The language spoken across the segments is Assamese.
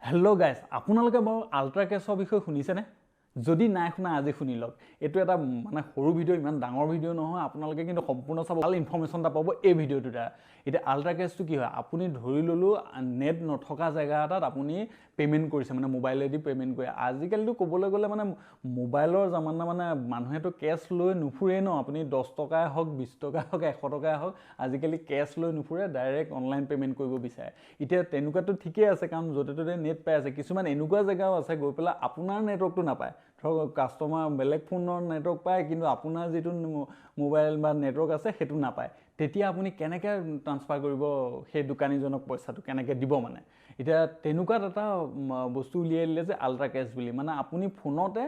হেল্ল' গাইজ, আপোনালোকে বাৰু আল্ট্ৰা কেছৰ বিষয়ে শুনিছেনে? যদি নাই শুনা আজি শুনি লওক। এইটো এটা মানে সৰু ভিডিঅ', ইমান ডাঙৰ ভিডিঅ' নহয়। আপোনালোকে কিন্তু সম্পূৰ্ণ চাব, ভাল ইনফৰ্মেশ্যন এটা পাব এই ভিডিঅ'টোৰ দ্বাৰা। এতিয়া আল্ট্ৰা কেছটো কি হয়? আপুনি ধৰি ল'লোঁ নেট নথকা জেগা এটাত আপুনি পে'মেণ্ট কৰিছে, মানে মোবাইলেদি পে'মেণ্ট কৰে। আজিকালিতো ক'বলৈ গ'লে মানে মোবাইলৰ জামানা, মানে মানুহেতো কেছ লৈ নুফুৰে ন। আপুনি 10 টকাই হওক, 20 টকাই হওক, 100 টকাই হওক, আজিকালি কেছ লৈ নুফুৰে, ডাইৰেক্ট অনলাইন পে'মেণ্ট কৰিব বিচাৰে। এতিয়া তেনেকুৱাতো ঠিকেই আছে, কাৰণ য'তে ত'তে নেট পাই আছে। কিছুমান এনেকুৱা জেগাও আছে গৈ পেলাই আপোনাৰ নেটৱৰ্কটো নাপায়। ধৰক কাষ্টমাৰ বেলেগ ফোনৰ নেটৱৰ্ক পায়, কিন্তু আপোনাৰ যিটো মোবাইল বা নেটৱৰ্ক আছে সেইটো নাপায়। তেতিয়া আপুনি কেনেকৈ ট্ৰান্সফাৰ কৰিব সেই দোকানীজনক পইচাটো, কেনেকৈ দিব মানে? এতিয়া তেনেকুৱাত এটা বস্তু উলিয়াই দিলে যে আল্ট্ৰা কেছ বুলি। মানে আপুনি ফোনতে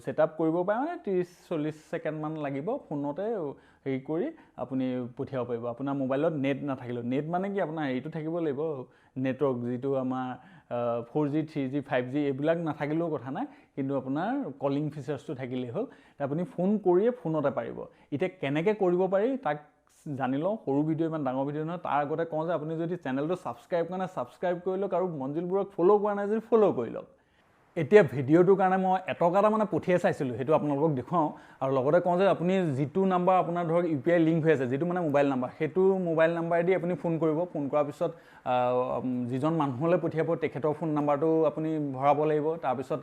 ছেটআপ কৰিব পাৰে, মানে 30-40 ছেকেণ্ডমান লাগিব। ফোনতে হেৰি কৰি আপুনি পঠিয়াব পাৰিব। আপোনাৰ মোবাইলত নেট নাথাকিলেও। নেট মানে কি, আপোনাৰ হেৰিটো থাকিব লাগিব, নেটৱৰ্ক যিটো আমাৰ 4G 3G 5G এইবিলাক নাথাকিলেও কথা নাই, কিন্তু আপোনাৰ কলিং ফিচাৰ্ছটো থাকিলেই হ'ল। আপুনি ফোন কৰিয়ে ফোনতে পাৰিব। এতিয়া কেনেকৈ কৰিব পাৰি তাক জানি লওঁ। সৰু ভিডিঅ', ইমান ডাঙৰ ভিডিঅ' নহয়। তাৰ আগতে কওঁ যে আপুনি যদি চেনেলটো ছাবস্ক্ৰাইব কৰা নাই, ছাবস্ক্ৰাইব কৰি লওক, আৰু মঞ্জিলবোৰক ফ'ল' কৰা নাই যদি ফ'ল' কৰি লওক। এতিয়া ভিডিঅ'টোৰ কাৰণে মই এটকা এটা মানে পঠিয়াই চাইছিলোঁ, সেইটো আপোনালোকক দেখুৱাওঁ। আৰু লগতে কওঁ যে আপুনি যিটো নাম্বাৰ আপোনাৰ ধৰক UPI লিংক হৈ আছে, যিটো মানে মোবাইল নাম্বাৰ, সেইটো মোবাইল নাম্বাৰেদি আপুনি ফোন কৰিব। ফোন কৰাৰ পিছত যিজন মানুহলৈ পঠিয়াব তেখেতৰ ফোন নাম্বাৰটো আপুনি ভৰাব লাগিব। তাৰপিছত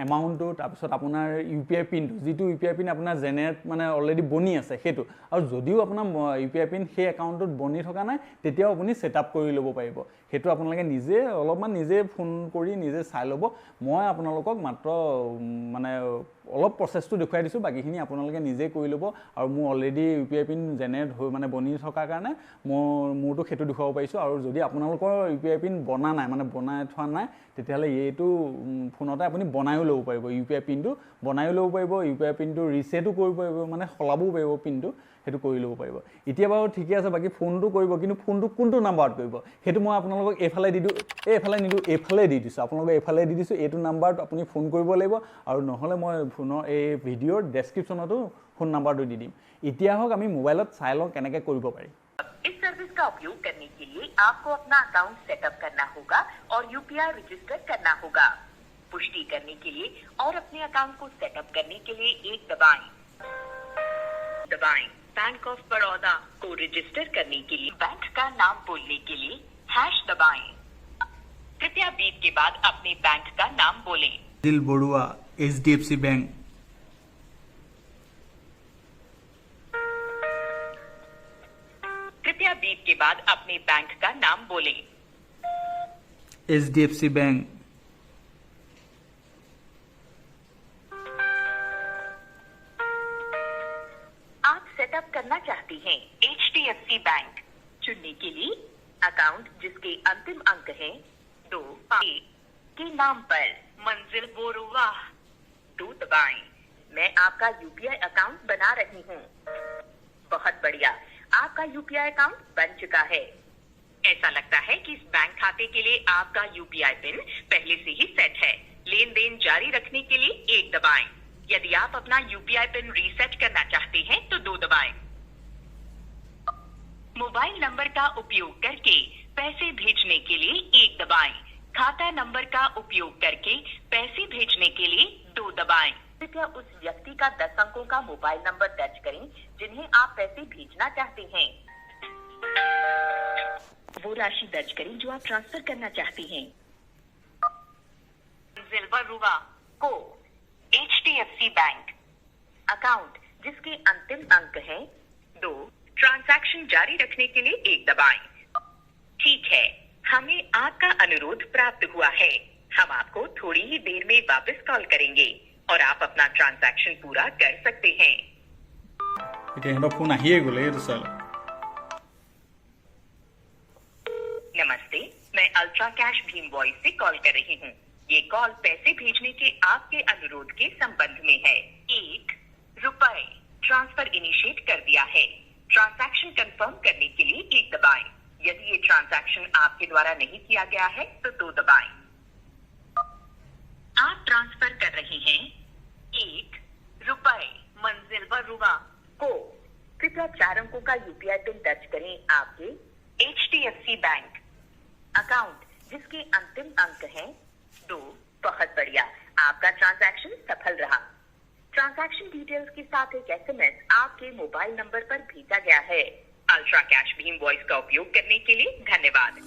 এমাউণ্টটো, তাৰপিছত আপোনাৰ UPI পিনটো, যিটো UPI পিন আপোনাৰ জেনেৰেট মানে অলৰেডি বনি আছে সেইটো। আৰু যদিও আপোনাৰ UPI পিন সেই একাউণ্টটোত বনি থকা নাই, তেতিয়াও আপুনি ছেটআপ কৰি ল'ব পাৰিব। সেইটো আপোনালোকে নিজে অলপমান নিজে ফোন কৰি নিজে চাই ল'ব। মই আপোনালোকক মাত্ৰ মানে অলপ প্ৰচেছটো দেখুৱাই দিছোঁ, বাকীখিনি আপোনালোকে নিজে কৰি ল'ব। আৰু মোৰ অলৰেডি UPI পিন জেনেৰেট হৈ মানে বনি থকাৰ কাৰণে মোৰতো সেইটো দেখুৱাব পাৰিছোঁ। আৰু যদি আপোনালোকৰ UPI পিন বনা নাই, মানে বনাই থোৱা নাই, তেতিয়াহ'লে এইটো ফোনতে আপুনি বনায়ো ল'ব পাৰিব। UPI পিনটো বনায়ো ল'ব পাৰিব, UPI পিনটো ৰিছেটো কৰিব পাৰিব, মানে সলাবও পাৰিব পিনটো, সেইটো কৰি ল'ব পাৰিব। এতিয়া বাৰু ঠিকে আছে, বাকী ফোনটো কৰিব, কিন্তু ফোনটো কোনটো নাম্বাৰত কৰিব সেইটো মই আপোনালোকক এইফালে দি দিওঁ, এইফালে নিদিওঁ, এইফালে দি দিছোঁ। আপোনালোকক এইফালে দি দিছোঁ, এইটো নাম্বাৰত আপুনি ফোন কৰিব লাগিব। আৰু নহ'লে মই ফোনৰ এই ভিডিঅ'ৰ ডেছক্ৰিপশ্যনতো ফোন নাম্বাৰটো দি দিম। এতিয়া হওক আমি মোবাইলত চাই লওঁ কেনেকৈ কৰিব পাৰি। इस सर्विस का उपयोग करने के लिए आपको अपना अकाउंट सेटअप करना होगा और UPI रजिस्टर करना होगा। पुष्टि करने के लिए और अपने अकाउंट को सेटअप करने के लिए एक दबाएं। बैंक ऑफ बड़ौदा को रजिस्टर करने के लिए बैंक का नाम बोलने के लिए हैश दबाएं। कृपया बीप के बाद अपने बैंक का नाम बोलें। दिल बड़ुआ, HDFC बैंक। कृपया बीप के बाद अपने बैंक का नाम बोलें। HDFC bank. आप सेटअप करना चाहते हैं HDFC बैंक। चुनने के लिए अकाउंट जिसके अंतिम अंक हैं 25 के नाम पर मंजिल बोरुआ 2 दबाएं। मैं आपका UPI अकाउंट बना रही हूँ। बहुत बढ़िया, आपका UPI अकाउंट बन चुका है। ऐसा लगता है कि इस बैंक खाते के लिए आपका UPI पिन पहले से ही सेट है। लेन देन जारी रखने के लिए 1 दबाएं। यदि आप अपना UPI पिन रीसेट करना चाहते हैं तो 2 दबाएं। मोबाइल नंबर का उपयोग करके पैसे भेजने के लिए 1 दबाएं। खाता नंबर का उपयोग करके पैसे भेजने के लिए 2 दबाएं। कृपया उस व्यक्ति का 10 अंकों का मोबाइल नंबर दर्ज करें जिन्हें आप पैसे भेजना चाहते हैं। वो राशि दर्ज करें जो आप ट्रांसफर करना चाहते हैं। जिलबरुआ को HDFC बैंक। अकाउंट जिसके अंतिम अंक है 2। ट्रांजैक्शन जारी रखने के लिए 1 दबाएं। ठीक है, हमें आपका अनुरोध प्राप्त हुआ है। हम आपको थोड़ी ही देर में वापस कॉल करेंगे और आप अपना ट्रांजैक्शन पूरा कर सकते हैं। फोन আহিয়ে গ'লে এইটো চাল। नमस्ते, मैं अल्ट्रा कैश भीम वॉइस से कॉल कर रही हूँ। ये कॉल पैसे भेजने के आपके अनुरोध के संबंध में है। 1 रुपए ट्रांसफर इनिशिएट कर दिया है। ट्रांजैक्शन कंफर्म करने के लिए 1 दबाएं। यदि ये ट्रांजैक्शन आपके द्वारा नहीं किया गया है तो 2 दबाएं। आप ट्रांसफर कर रहे हैं 1 रुपए मंजिल बरुआ को। कृपया 4 अंकों का UPI पिन दर्ज करें आपके HDFC बैंक। अकाउंट जिसके अंतिम अंक हैं 2। बहुत बढ़िया, आपका ट्रांजैक्शन सफल रहा। ट्रांजैक्शन डिटेल्स के साथ एक SMS आपके मोबाइल नंबर पर भेजा गया है। अल्ट्रा कैश भीम वॉइस का उपयोग करने के लिए धन्यवाद।